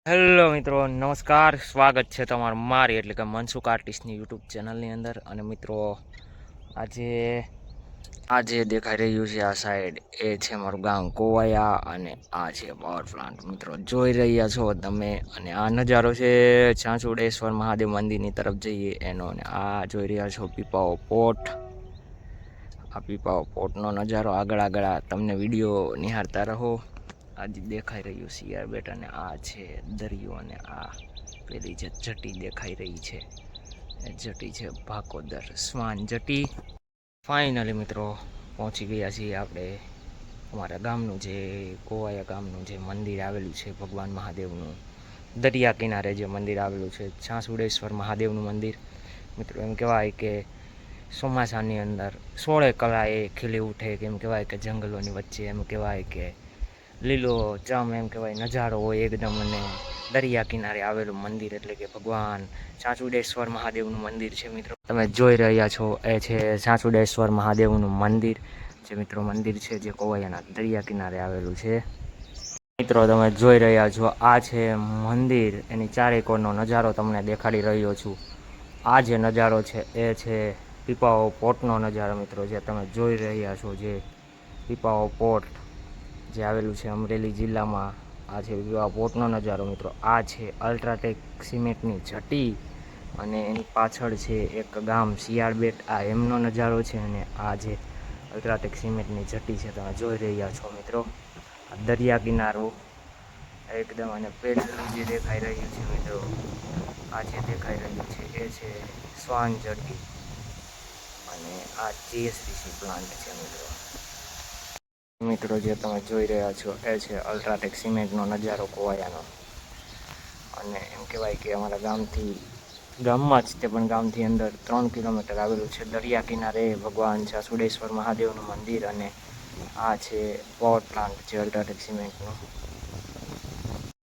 Hello મિત્રો, નમસ્કાર. સ્વાગત છે તમારું મારી એટલે કે મનસુખ આર્ટિસ્ટની યુટ્યુબ ચેનલની અંદર. અને મિત્રો, આજે દેખાઈ રહ્યું છે આ સાઈડ, એ છે મારું ગામ કોવાયા અને આ છે પાવર પ્લાન્ટ. મિત્રો જોઈ રહ્યા છો તમે, અને આ નજારો છે ચાંચુડેશ્વર મહાદેવ મંદિરની તરફ જઈએ એનો. અને આ જોઈ રહ્યા છો પીપાઓ પોટ. આ પીપાઓ પોટનો નજારો આગળ આગળ તમને વિડીયો નિહાળતા રહો. આજે દેખાઈ રહ્યું શિયાર બેટ, અને આ છે દરિયો, અને આ પેલી જે જટી દેખાઈ રહી છે એ જટી છે ભાકોદર સ્વાન જટી. ફાઇનલી મિત્રો પહોંચી ગયા છીએ આપણે અમારા ગામનું, જે કોવાયા ગામનું જે મંદિર આવેલું છે ભગવાન મહાદેવનું, દરિયા કિનારે જે મંદિર આવેલું છે છાસુડેશ્વર મહાદેવનું મંદિર. મિત્રો એમ કહેવાય કે ચોમાસાની અંદર 16 કળાએ ખીલી ઉઠે, એમ કહેવાય કે જંગલોની વચ્ચે એમ કહેવાય કે લીલો ચમ એમ કહેવાય નજારો હોય એકદમ. અને દરિયા કિનારે આવેલું મંદિર એટલે કે ભગવાન ચાંચુડેશ્વર મહાદેવનું મંદિર છે. મિત્રો તમે જોઈ રહ્યા છો એ છે ચાંચુડેશ્વર મહાદેવનું મંદિર, જે મિત્રો મંદિર છે જે કોવાયાના દરિયા કિનારે આવેલું છે. મિત્રો તમે જોઈ રહ્યા છો આ છે મંદિર, એની ચારે કોરનો નજારો તમને દેખાડી રહ્યો છું. આ જે નજારો છે એ છે પીપાઓ પોટનો નજારો. મિત્રો જે તમે જોઈ રહ્યા છો, જે પીપાઓ પોટ જે આવેલું છે અમરેલી જિલ્લામાં, આ છે પીપાઓ પોટનો નજારો. મિત્રો આ છે અલ્ટ્રાટેક સિમેન્ટની જટી, અને એની પાછળ છે એક ગામ શિયાળબેટ, આ એમનો નજારો છે. અને આ જે અલ્ટ્રાટેક સિમેન્ટની જટી છે તમે જોઈ રહ્યા છો મિત્રો, આ દરિયા કિનારો એકદમ. અને પેલું જે દેખાઈ રહ્યું છે મિત્રો, આ જે દેખાઈ રહ્યું છે એ છે શ્વાન જટી, અને આ જીએસપીસી પ્લાન્ટ છે. મિત્રો જે તમે જોઈ રહ્યા છો એ છે અલ્ટ્રાટેક સિમેન્ટનો નજારો કોવાયાનો. અને એમ કહેવાય કે અમારા ગામમાં જ તે પણ ગામથી અંદર 3 કિલોમીટર આવેલું છે દરિયા કિનારે ભગવાન ચાંચુડેશ્વર મહાદેવનું મંદિર. અને આ છે પાવર પ્લાન્ટ છે અલ્ટ્રાટેક સિમેન્ટનું.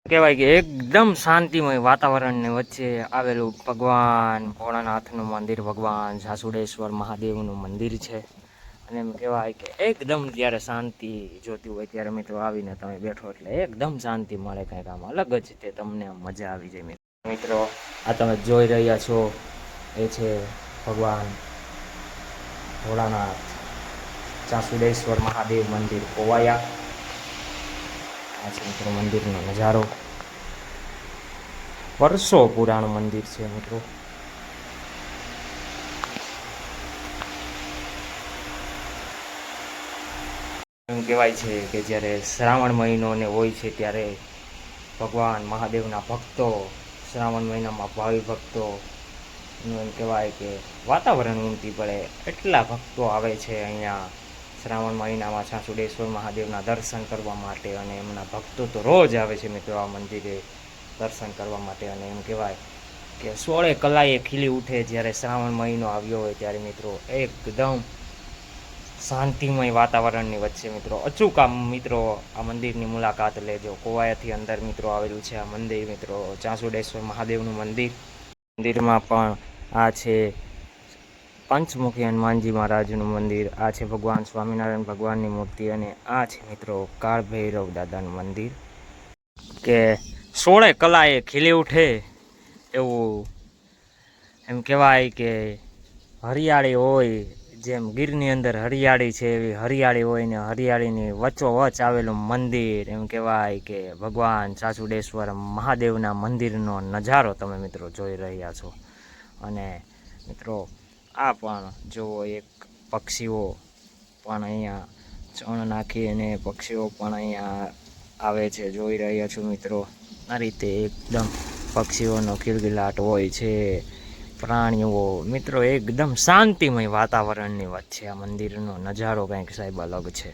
કહેવાય કે એકદમ શાંતિમય વાતાવરણની વચ્ચે આવેલું ભગવાન ભોળાનાથનું મંદિર, ભગવાન ચાંચુડેશ્વર મહાદેવનું મંદિર છે. અને એમ કહેવાય કે એકદમ જ્યારે શાંતિ જોતી હોય ત્યારે મિત્રો આવીને તમે બેઠો એટલે એકદમ શાંતિ મળે, કંઈક આમ અલગ જ તે તમને મજા આવી જાય. મિત્રો આ તમે જોઈ રહ્યા છો એ છે ભગવાન ભોળાનાથ ચાંચુડેશ્વર મહાદેવ મંદિર કોવાયા. આ છે મિત્રો મંદિરનો નજારો, વર્ષો પુરાણું મંદિર છે મિત્રો. એમ કહેવાય છે કે જ્યારે શ્રાવણ મહિનો ને હોય છે ત્યારે ભગવાન મહાદેવના ભક્તો શ્રાવણ મહિનામાં ભાવિ ભક્તો એમ કહેવાય કે વાતાવરણ ઉમટી પડે એટલા ભક્તો આવે છે અહીંયા શ્રાવણ મહિનામાં ચાંચુડેશ્વર મહાદેવના દર્શન કરવા માટે. અને એમના ભક્તો તો રોજ આવે છે મિત્રો આ મંદિરે દર્શન કરવા માટે. અને એમ કહેવાય કે 16 કળાએ ખીલી ઉઠે જ્યારે શ્રાવણ મહિનો આવ્યો હોય ત્યારે મિત્રો એકદમ શાંતિમય વાતાવરણની વચ્ચે મિત્રો અચૂક મિત્રો આ મંદિરની મુલાકાત લેજો. કોવાયાથી અંદર મિત્રો આવેલું છે આ મંદિર, મિત્રો ચાંચુડેશ્વર મહાદેવનું મંદિર. મંદિરમાં પણ આ છે પંચમુખી હનુમાનજી મહારાજનું મંદિર, આ છે ભગવાન સ્વામિનારાયણ ભગવાનની મૂર્તિ, અને આ છે મિત્રો કાળભૈરવ દાદાનું મંદિર. કે 16 કળાએ ખીલી ઉઠે એવું એમ કહેવાય કે હરિયાળી હોય, જેમ ગીરની અંદર હરિયાળી છે એવી હરિયાળી હોય, ને હરિયાળીની વચ્ચોવચ્ચ આવેલું મંદિર. એમ કહેવાય કે ભગવાન ચાંચુડેશ્વર મહાદેવના મંદિરનો નજારો તમે મિત્રો જોઈ રહ્યા છો. અને મિત્રો આ પણ જુઓ, એક પક્ષીઓ પણ અહીંયા ચણ નાખી અને પક્ષીઓ પણ અહીંયા આવે છે, જોઈ રહ્યા છો મિત્રો. આ રીતે એકદમ પક્ષીઓનો કિલકિલાટ હોય છે, પ્રાણીઓ. મિત્રો એકદમ શાંતિમય વાતાવરણની વચ્ચે આ મંદિરનો નજારો કંઈક સાહેબ અલગ છે.